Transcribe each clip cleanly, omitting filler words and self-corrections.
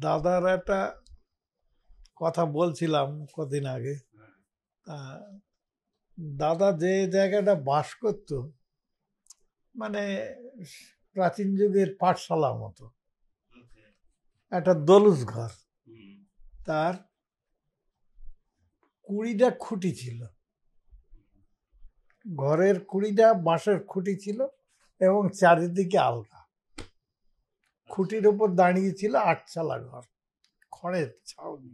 দাদার একটা কথা বলছিলাম কদিন আগে। দাদা যে জায়গাটা বাস করত, মানে প্রাচীন যুগের পাঠশালা মতো একটা দলুস ঘর। তার 20টা খুঁটি ছিল, ঘরের 20টা বাঁশের খুঁটি ছিল এবং চারিদিকে আলগা। খুঁটির উপর দাঁড়িয়ে ছিল 8চালা ঘর, খড়ের ছাউনি।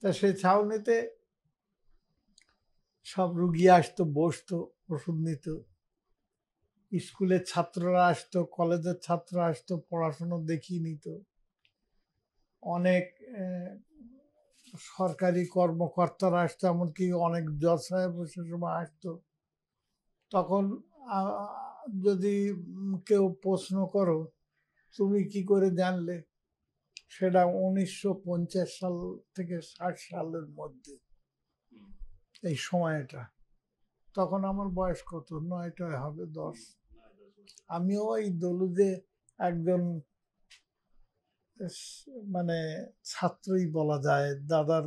তা সে ছাউনিতে সব রুগী আসতো, বসতো, ওষুধ নিত। স্কুলের ছাত্ররা আসতো, কলেজের ছাত্ররা আসতো, পড়াশুনো দেখিয়ে নিত। অনেক সরকারি কর্মকর্তারা আসতো, এমনকি অনেক জজ সাহেব সে সময় আসতো। তখন যদি কেউ প্রশ্ন করো তুমি কি করে জানলে, সেটা 1950 সাল থেকে 60 সালের মধ্যে এই সময়টা। তখন আমার বয়স কত, 9টা হবে 10। আমিও এই দলুদে একজন মানে ছাত্রই বলা যায়, দাদার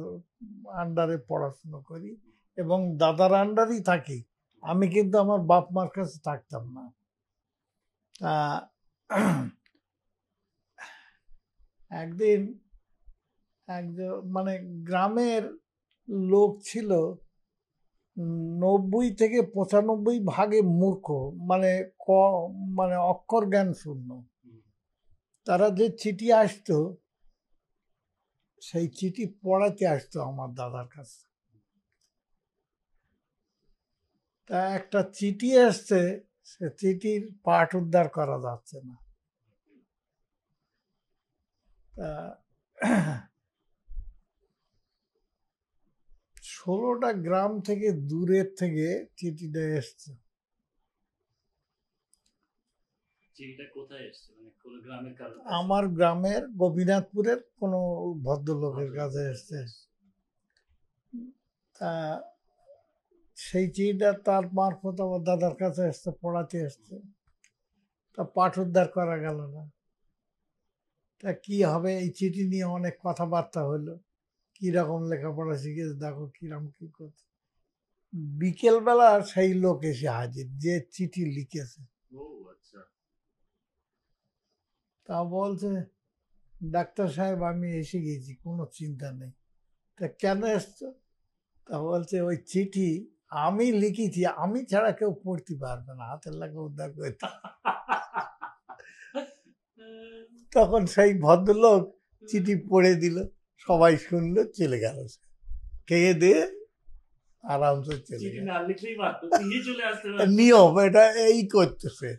আন্ডারে পড়াশুনো করি এবং দাদার আন্ডারই থাকি। আমি কিন্তু আমার বাপ মার কাছে থাকতাম না। একদিন একজন মানে গ্রামের লোক ছিল 90 থেকে 95 মূর্খ, মানে মানে অক্ষর জ্ঞান শূন্য। তারা যে চিঠি আসতো, সেই চিঠি পড়াতে আসতো আমার দাদার কাছে। তা একটা চিঠি আসছে, সে চিঠির পাঠ উদ্ধার করা যাচ্ছে না। তা 16টা গ্রাম থেকে দূরের থেকে চিঠিটা এসছে। আমার গ্রামের গোপীনাথপুরের কোন ভদ্রলোকের কাছে এসছে। তা সেই চিঠিটা তার মারফত আমার দাদার কাছে এসছে, পড়াতে এসছে। তা পাঠ উদ্ধার করা গেল না। তা কি হবে, এই চিঠি নিয়ে অনেক কথাবার্তা হলো, কিরকম লেখাপড়া শিখেছে, দেখো কিরকম কি করছে। বিকেলবেলা সেই লোক এসে হাজির যে চিঠি লিখেছে। তা বলছে, ডাক্তার সাহেব আমি এসে গেছি, কোনো চিন্তা নেই। তা কেন এসছো? তা বলছে ওই চিঠি আমি লিখেছি, আমি ছাড়া কেউ পড়তে পারবে না, হাতের লেখা উদ্ধার করতে। তখন সেই ভদ্রলোক চিঠি পড়ে দিল, সবাই শুনলো, চলে গেল। খেয়ে দিয়ে আরামসে চলে গেল। নিয়ম এটা এই করতেছে,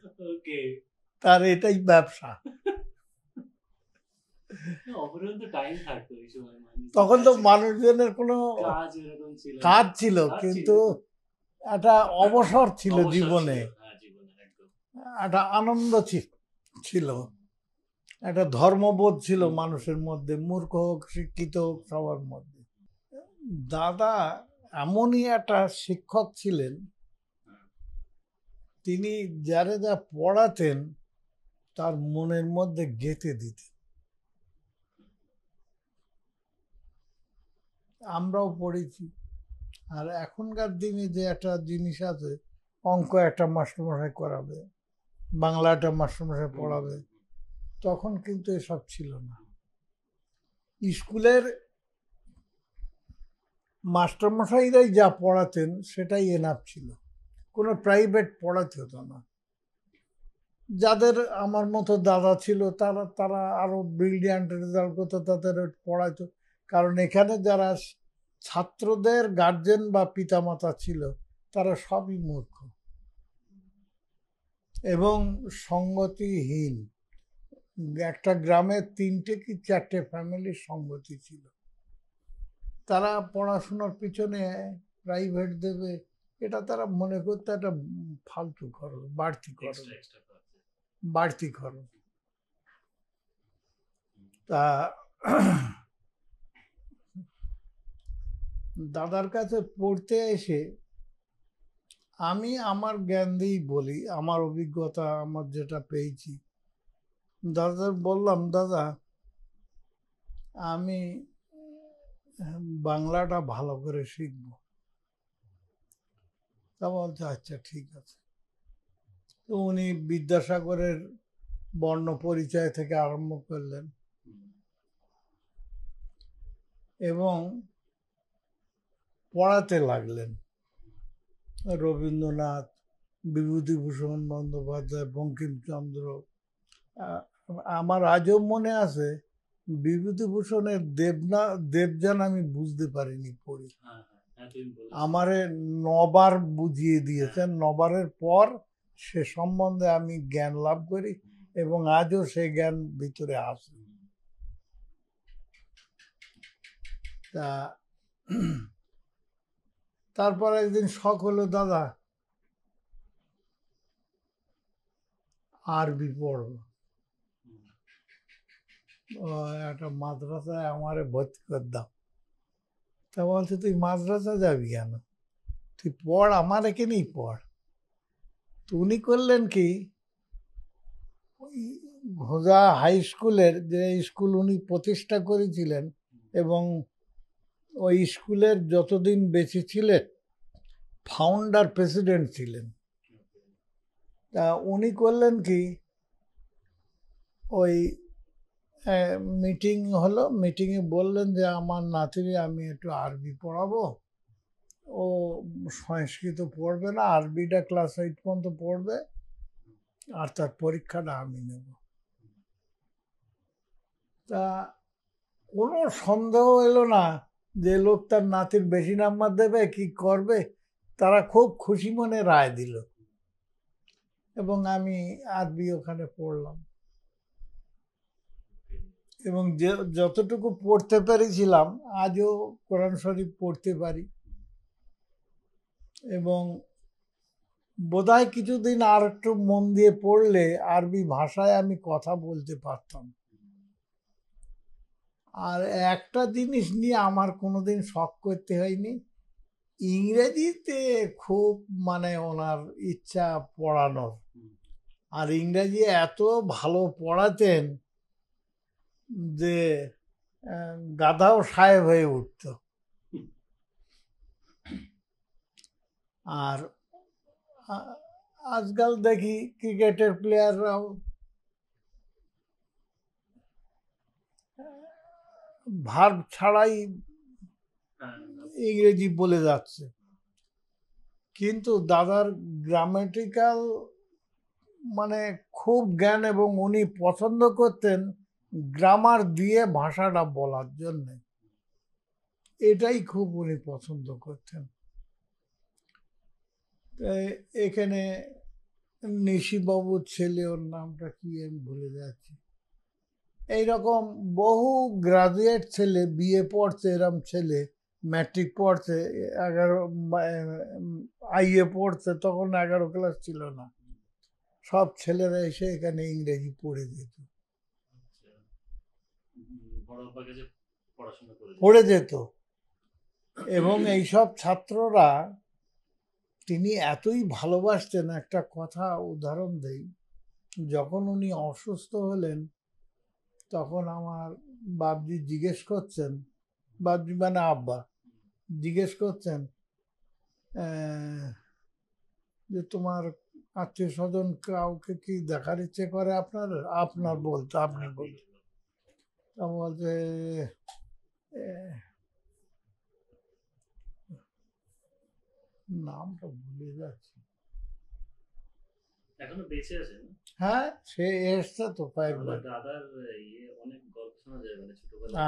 তার এটাই ব্যবসা। তখন তো মানুষজনের কোনো কাজ ছিল, কিন্তু একটা অবসর ছিল জীবনে, একটা আনন্দ ছিল, একটা ধর্মবোধ ছিল মানুষের মধ্যে, মূর্খ হোক শিক্ষিত হোক সবার মধ্যে। দাদা এমনই একটা শিক্ষক ছিলেন, তিনি যারা যা পড়াতেন তার মনের মধ্যে গেঁথে দিতেন। আমরাও পড়েছি। আর এখনকার দিনে যে একটা জিনিস আছে, অঙ্ক একটা মাস্টারমশাই করাবে, বাংলা একটা মাস্টারমশাই পড়াবে, তখন কিন্তু এসব ছিল না। স্কুলের মাস্টারমশাইরাই যা পড়াতেন সেটাই এনাফ ছিল, কোনো প্রাইভেট পড়াতে হতো না। যাদের আমার মতো দাদা ছিল তারা তারা আরো ব্রিলিয়ান্ট রেজাল্ট করতো, তাদের পড়াইতো। কারণ এখানে যারা ছাত্রদের গার্জেন বা পিতামাতা ছিল তারা সবই মূর্খ এবং সঙ্গতিহীন। একটা গ্রামে 3টে কি 4টে ফ্যামিলির সঙ্গতি ছিল। তারা পড়াশোনার পিছনে প্রাইভেট দেবে, এটা তারা মনে করতে একটা ফালতু খরচ, বাড়তি খরচ। তা দাদার কাছে পড়তে এসে আমি আমার জ্ঞান দিয়েই বলি, আমার অভিজ্ঞতা, আমার যেটা পেয়েছি, দাদার বললাম, দাদা আমি বাংলাটা ভালো করে শিখব। তা বলছে আচ্ছা ঠিক আছে। তো উনি বিদ্যাসাগরের বর্ণ পরিচয় থেকে আরম্ভ করলেন এবং পড়াতে লাগলেন রবীন্দ্রনাথ, বিভূতিভূষণ বন্দ্যোপাধ্যায়, বঙ্কিমচন্দ্র। আমার আজও মনে আছে বিভূতিভূষণের দেবযান আমি বুঝতে পারিনি পড়ি। আমারে নবার বুঝিয়ে দিয়েছেন, নবারের পর সে সম্বন্ধে আমি জ্ঞান লাভ করি এবং আজও সে জ্ঞান ভিতরে আসে। তা তারপর একদিন শখ হলো, দাদা আরবি পড়ব, একটা মাদ্রাসায় আমারে ভর্তি করে দাও। তা বলছে তুই মাদ্রাসা যাবি কেন, তুই পড়, আমার এখানেই পড়। তো উনি করলেন কি, ভোজা হাই স্কুলের যে স্কুল উনি প্রতিষ্ঠা করেছিলেন এবং ওই স্কুলের যতদিন বেঁচে ছিলেন ফাউন্ডার প্রেসিডেন্ট ছিলেন। তা উনি করলেন কি, ওই মিটিং হলো, মিটিংয়ে বললেন যে আমার নাতিরে আমি একটু আরবি পড়াবো, ও সংস্কৃত পড়বে না, আরবিটা ক্লাস 8 পর্যন্ত পড়বে আর তার পরীক্ষাটা আমি নেব। তা কোনো সন্দেহ এলো না যে লোক তার নাতির বেশি নাম্বার দেবে কি করবে। তারা খুব খুশি মনে রায় দিল এবং আমি আরবি ওখানে পড়লাম এবং যতটুকু পড়তে পেরেছিলাম আজও কোরআন শরীফ পড়তে পারি এবং বোধহয় কিছুদিন আর একটু মন দিয়ে পড়লে আরবি ভাষায় আমি কথা বলতে পারতাম। আর একটা জিনিস নিয়ে আমার কোনোদিন শখ করতে হয়নি, ইংরেজিতে খুব মানে ওনার ইচ্ছা পড়ানোর, আর ইংরেজি এত ভালো পড়াতেন যে গাধাও সাহেব হয়ে উঠত। আর আজকাল দেখি ক্রিকেটের প্লেয়াররাও ভার্ব ছাড়াই ইংরেজি বলে যাচ্ছে, কিন্তু দাদার গ্রামেটিক্যাল মানে খুব জ্ঞান এবং উনি পছন্দ করতেন গ্রামার দিয়ে ভাষাটা বলার জন্য, এটাই খুব উনি পছন্দ করতেন। এখানে নিশিবাবুর ছেলে, ওর নামটা কি আমি ভুলে যাচ্ছি, এইরকম বহু গ্রাজুয়েট ছেলে, বিএ পড়ছে এরম ছেলে, ম্যাট্রিক পড়ছে, 11 আইএ পড়ছে, তখন 11 ক্লাস ছিল না, সব ছেলেরা এসে এখানে ইংরেজি পড়ে যেত, পড়ে যেত। এবং এইসব ছাত্ররা তিনি এতই ভালোবাসতেন, একটা কথা উদাহরণ দেই, যখন উনি অসুস্থ হলেন তখন আমার বাবজি জিজ্ঞেস করছেন, বাবজি মানে আব্বা জিজ্ঞেস করছেন যে তোমার আত্মীয় স্বজন কাউকে কি দেখার ইচ্ছে করে আপনার, আপনার বলতে আপনি বলতে, তা বলছে নামটা ভুলে যাচ্ছি, এখনো বেঁচে আছে? হ্যাঁ সে এসছে তো কয়েকবার। দাদার অনেক গল্প শোনা যায়, মানে ছোটবেলায়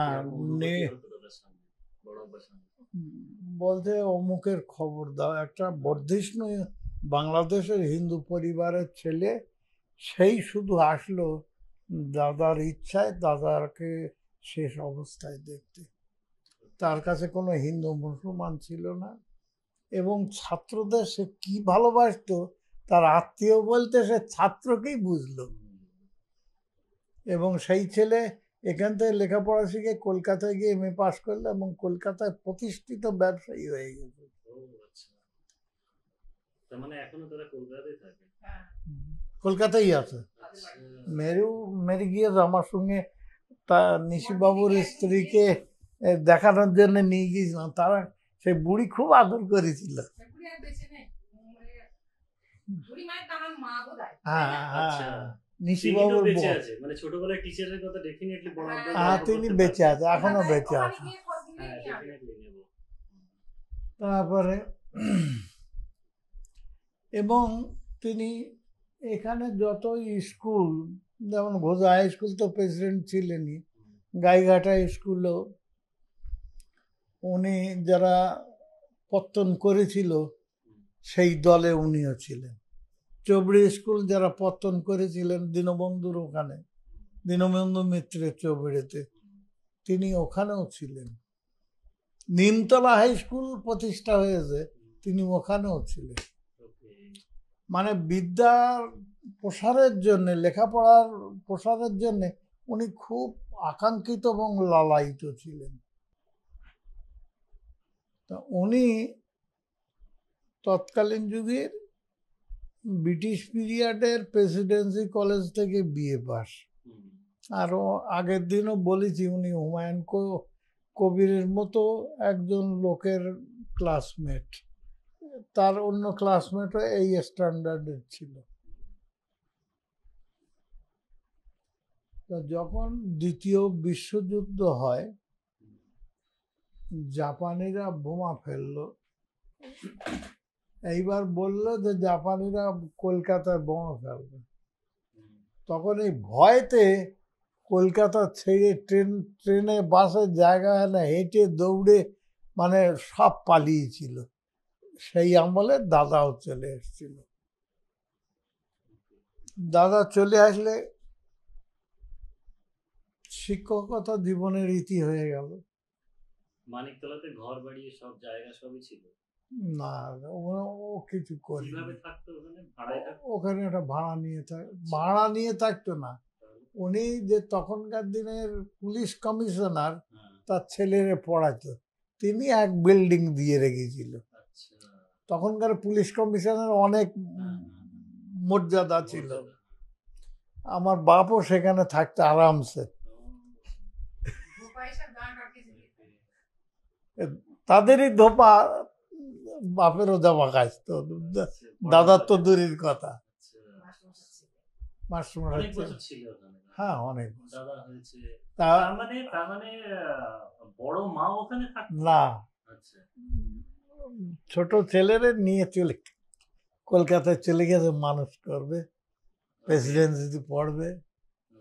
বলতে অমুকের খবর দাও, একটা বর্ধিষ্ণু বাংলাদেশের হিন্দু পরিবারের ছেলে, সেই শুধু আসলো দাদার ইচ্ছায় দাদাকে শেষ অবস্থায় দেখতে। তার কাছে কোনো হিন্দু মুসলমান ছিল না এবং ছাত্রদের সে কি ভালোবাসতো, তার আত্মীয় বলতে সে ছাত্রকেই বুঝলো। এবং সেই ছেলে এখান থেকে লেখাপড়া শিখে কলকাতায় গিয়ে এমএ পাস করলো এবং কলকাতায় প্রতিষ্ঠিত ব্যবসায়ী হয়ে গেছে। মানে এখনো তারা কলকাতায় থাকে? কলকাতায় আছে। আচ্ছা মেরে গিয়েছে আমার সঙ্গে। তা নিশিবাবুর স্ত্রীকে দেখানোর জন্য নিয়ে গিয়েছিলাম। তারা সেই বুড়ি খুব আদর করেছিল। হ্যাঁ আচ্ছা হ্যাঁ, তিনি তো নিশিবাবুর বেঁচে বউ। আছে, মানে ছোটবেলায় টিচারের কথা ডেফিনেটলি বড় আমরা হ্যাঁ, গল্প তিনি করতে বেঁচে পারবো। আছে, এখনো বেঁচে আছে। হ্যাঁ ডেফিনেটলি নেব। তারপরে এবং তিনি এখানে যত স্কুল, যেমন ঘোষা হাই স্কুল তো প্রেসিডেন্ট ছিলেনই, গাইঘাটা স্কুলও উনি যারা পত্তন করেছিল সেই দলে উনিও ছিলেন। চৌবড়ি স্কুল যারা পত্তন করেছিলেন দীনবন্ধুর ওখানে, দীনবন্ধু মিত্রের চৌবড়িতে, তিনি ওখানেও ছিলেন। নিমতলা হাই স্কুল প্রতিষ্ঠা হয়েছে, তিনি ওখানেও ছিলেন। মানে বিদ্যার প্রসারের জন্য, লেখাপড়ার প্রসারের জন্য উনি খুব আকাঙ্ক্ষিত এবং লালায়িত ছিলেন। তা উনি তৎকালীন যুগের ব্রিটিশ পিরিয়ডের প্রেসিডেন্সি কলেজ থেকে বিএ পাস। আরও আগের দিনও বলেছি, উনি হুমায়ুন কবিরের মতো একজন লোকের ক্লাসমেট। তার অন্য ক্লাসমেটও এই স্ট্যান্ডার্ডের ছিল। তো যখন দ্বিতীয় বিশ্বযুদ্ধ হয়, জাপানিরা বোমা ফেললো। এইবার বলল যে জাপানিরা কলকাতায় বোমা ফেলবে। তখন এই ভয়তে কলকাতা ছেড়ে ট্রেনে বাসের জায়গা হয় না, হেঁটে দৌড়ে মানে সব পালিয়েছিল। সেই আমলে দাদাও চলে এসেছিল। দাদা চলে আসলে শিক্ষকতা জীবনের রীতি হয়ে গেল। মানিকতলাতে ঘর বাড়ি সব জায়গা সবই ছিল? না, ও কিছু করে কিভাবে থাকতো ওখানে? ভাড়ায় থাকতো? ওখানে একটা ভাড়া নিয়ে থাকতো না। উনি যে তখনকার দিনের পুলিশ কমিশনার, তার ছেলেরে পড়াতো, তিনি এক বিল্ডিং দিয়ে রেখেছিল। তখনকার পুলিশ কমিশনার অনেক মর্যাদা ছিল। আমার বাপও সেখানে থাকতো আরামসে। তাদেরই ধোপা, বাপেরও জামা কাচতো, দাদার তো দূরের কথা। হ্যাঁ, অনেক তার মানে বড় মা ওখানে থাকতো না। আচ্ছা ছোট ছেলেরে নিয়ে চলে কলকাতায় চলে গেছে, মানুষ করবে, প্রেসিডেন্সিতে পড়বে,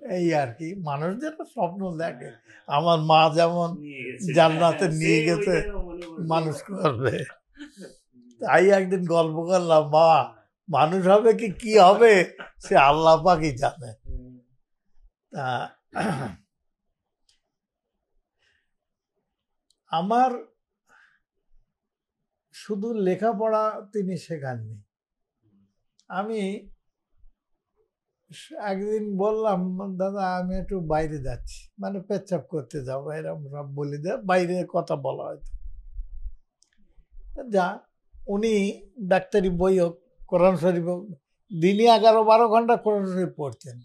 এই আর কি। মানুষ যেটা স্বপ্ন দেখে, আমার মা যেমন জান্নাতে নিয়ে গেছে, মানুষ করবে। তাই একদিন গল্প করলাম, মা মানুষ হবে কি হবে সে আল্লাহ পাকই জানে। তা আমার শুধু লেখাপড়া তিনি শেখাননি। আমি একদিন বললাম, দাদা আমি একটু বাইরে যাচ্ছি, মানে পেচ্ছাপ করতে যাবো, এরকম সব বলে দেয়, বাইরে কথা বলা হয়তো। যা, উনি ডাক্তারি বই হোক, কোরআন শরীফ হোক, দিনই 11-12 ঘন্টা কোরআন শরীফ পড়তেন।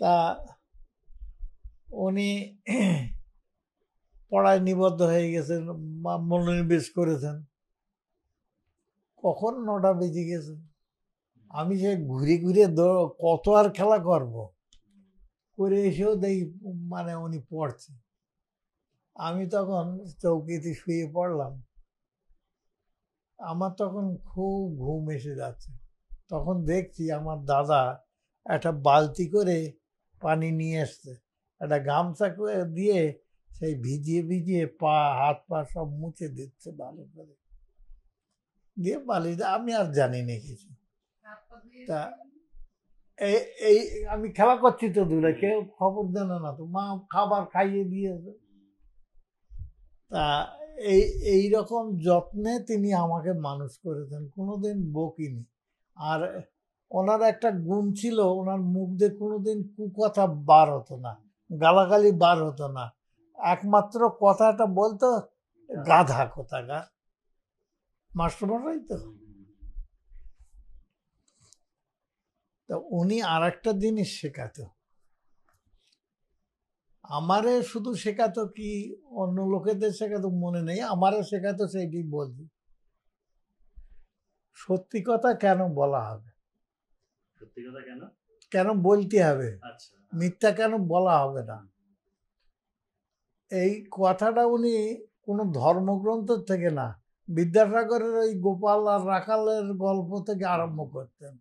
তা উনি পড়ায় নিবদ্ধ হয়ে গেছেন, মনোনিবেশ করেছেন। কখন 9টা বেজে গেছে, আমি সে ঘুরে ঘুরে কত আর খেলা করব, করে এসেও দেখি মানে উনি পড়ছে। আমি তখন চৌকিতে শুয়ে পড়লাম। আমার তখন খুব ঘুম এসে যাচ্ছে। তখন দেখছি আমার দাদা একটা বালতি করে পানি নিয়ে এসছে, একটা গামছা করে দিয়ে সেই ভিজিয়ে ভিজিয়ে হাত পা সব মুছে দিচ্ছে ভালো করে, দিয়ে বালিতে। আমি আর জানি না কিছু। তা এই আমি খেলা করছি তো দূরে, কেউ খবর জানে না, তো মা খাবার খাইয়ে দিয়েছে। তা এইরকম যত্নে তিনি আমাকে মানুষ করেছেন, কোনোদিন বকিনি। আর ওনার একটা গুণ ছিল, ওনার মুখ দিয়ে কোনোদিন কুকথা বার হতো না, গালাগালি বার হতো না। একমাত্র কথাটা বলতো, গাধা কোথাকার, মাস্টারমশাই তো। তা উনি আর একটা জিনিস শেখাতো, আমারে শুধু শেখাতো কি, অন্য লোকেদের শেখাতো মনে নেই, আমারে শেখাতো সেইটি বলছি, সত্যি কথা কেন বলা হবে, সত্যি কথা কেন কেন বলতে হবে, আচ্ছা মিথ্যা কেন বলা হবে না। এই কথাটা উনি কোনো ধর্মগ্রন্থ থেকে না, বিদ্যাসাগরের ওই গোপাল আর রাখালের গল্প থেকে আরম্ভ করতেন।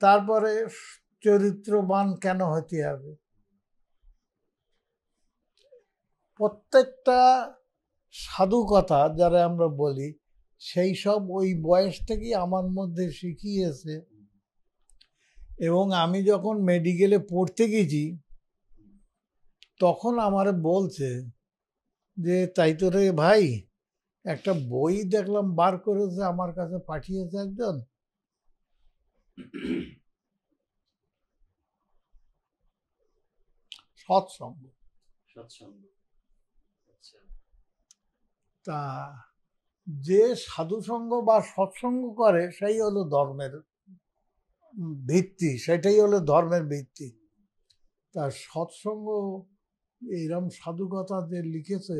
তারপরে চরিত্রবান কেন হতে হবে, প্রত্যেকটা সাধু কথা যারা আমরা বলি সেই সব ওই বয়স থেকেই আমার মধ্যে শিখিয়েছে। এবং আমি যখন মেডিকেলে পড়তে গেছি তখন আমারে বলছে যে তাই তো রে ভাই, একটা বই দেখলাম বার করেছে, আমার কাছে পাঠিয়েছে একজন, সৎসঙ্গ। সৎসঙ্গ। আচ্ছা তা যে সাধুসঙ্গ বা সৎসঙ্গ করে সেই হলো ধর্মের ভিত্তি, সেটাই হলো ধর্মের ভিত্তি। তা সৎসঙ্গ এইরকম সাধুকথা যে লিখেছে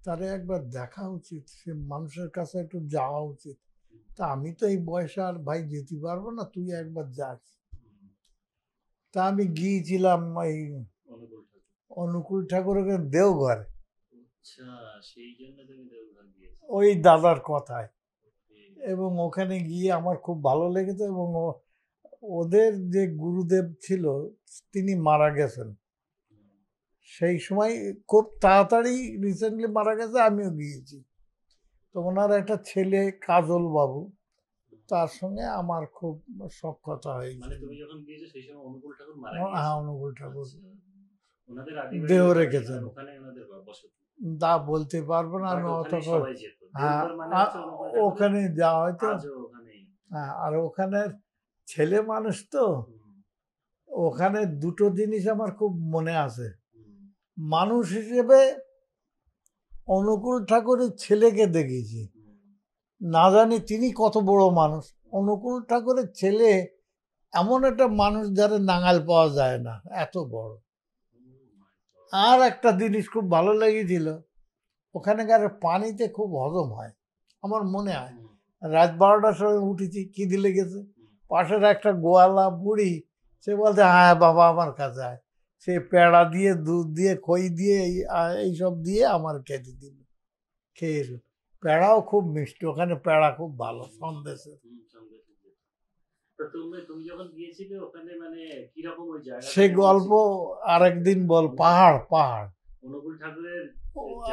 তারে একবার দেখা উচিত, সে মানুষের কাছে একটু যাওয়া উচিত। তা আমি তো এই বয়সে আর ভাই যেতে পারবো না, তুই একবার যাস। তা আমি গিয়েছিলাম ওই অনুকূল ঠাকুর। অনুকূল ঠাকুরের দেওঘরে, আচ্ছা সেই জন্য তুমি দেওঘর গিয়েছো। ওই দাদার কথায়। Okay, এবং ওখানে গিয়ে আমার খুব ভালো লেগেছে। এবং ওদের যে গুরুদেব ছিল তিনি মারা গেছেন হুম, সেই সময়, খুব তাড়াতাড়ি রিসেন্টলি মারা গেছে, আমিও গিয়েছি। তো ওনার একটা ছেলে কাজল বাবু, হুম। তার সঙ্গে আমার খুব সখ্যতা মানে হয়েছিল। তুমি যখন গিয়েছো সেই সময় অনুকূল ঠাকুর মারা হ্যাঁ, গিয়েছে। অনুকূল ঠাকুর আচ্ছা ওনাদের আদি বাড়ি দেহ ওখানে, রেখেছেন। আর ওখানে ওনাদের বসতি। তা বলতে পারবো না বাট আমি অত ওখানে করে। সবাই যেত, হ্যাঁ, দেওঘর মানে হচ্ছে অনুকূল ঠাকুরের, ওখানে যাওয়া হয়তো। আজও ওখানেই। হ্যাঁ, আর ওখানের ছেলে মানুষ তো, হুম, ওখানে দুটো জিনিস আমার খুব মনে আছে। হুম, মানুষ হিসেবে অনুকূল ঠাকুরের ছেলেকে দেখেছি, হুম, না জানি তিনি কত বড় মানুষ। অনুকূল ঠাকুরের ছেলে এমন একটা মানুষ যারা নাঙাল পাওয়া যায় না, এত বড়। oh my God, আর একটা জিনিস খুব ভালো লেগেছিল, ওখানকার পানিতে খুব হজম হয় আমার মনে হয়। হুম, রাত 12টার সময় উঠেছি, খিদে লেগেছে, হুম, পাশের একটা গোয়ালা বুড়ি, সে বলছে হ্যাঁ বাবা আমার কাছে আয়। সে পেড়া দিয়ে, দুধ দিয়ে, খই দিয়ে, এইসব দিয়ে আমার খেতে দিল। খেয়ে পেড়াও খুব মিষ্টি, ওখানে পেড়া খুব ভালো সন্দেশে। হুম, সন্দেশ যেত। তো তুমি তুমি যখন গিয়েছিলে ওখানে মানে কিরকম ওই জায়গাটা সে কেমন গল্প ছিল? আরেকদিন বল, পাহাড় পাহাড় অনুকূল ঠাকুরের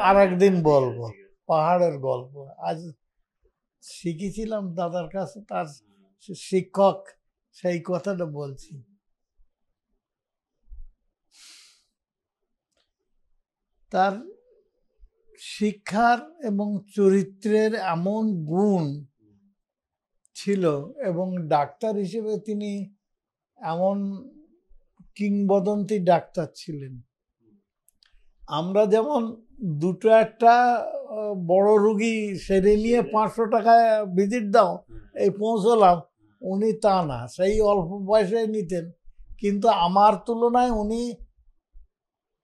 আরেকদিন জায়গাটা বলবো, ঠিক আছে। পাহাড়ের গল্প। আজ শিখেছিলাম দাদার কাছে, তার হুম, শিক্ষক, সেই কথাটা বলছি। তার শিক্ষার এবং চরিত্রের এমন গুণ হুম, ছিল, এবং ডাক্তার হিসেবে তিনি এমন কিংবদন্তি ডাক্তার ছিলেন। হুম, আমরা যেমন দুটো একটা বড় রুগী সেরে নিয়ে 500 টাকায় ভিজিট দাও, হুম, এই পৌঁছলাম, হুম, উনি তা না, সেই অল্প পয়সায় নিতেন। কিন্তু আমার তুলনায় উনি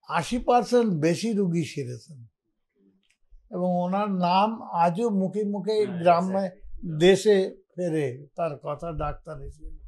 80% বেশি রুগী সেরেছেন। হুম। এবং ওনার নাম আজও মুখে মুখে হ্যাঁ, গ্রামে exactly. দেশে ফেরে, তার কথা ডাক্তার হিসেবে।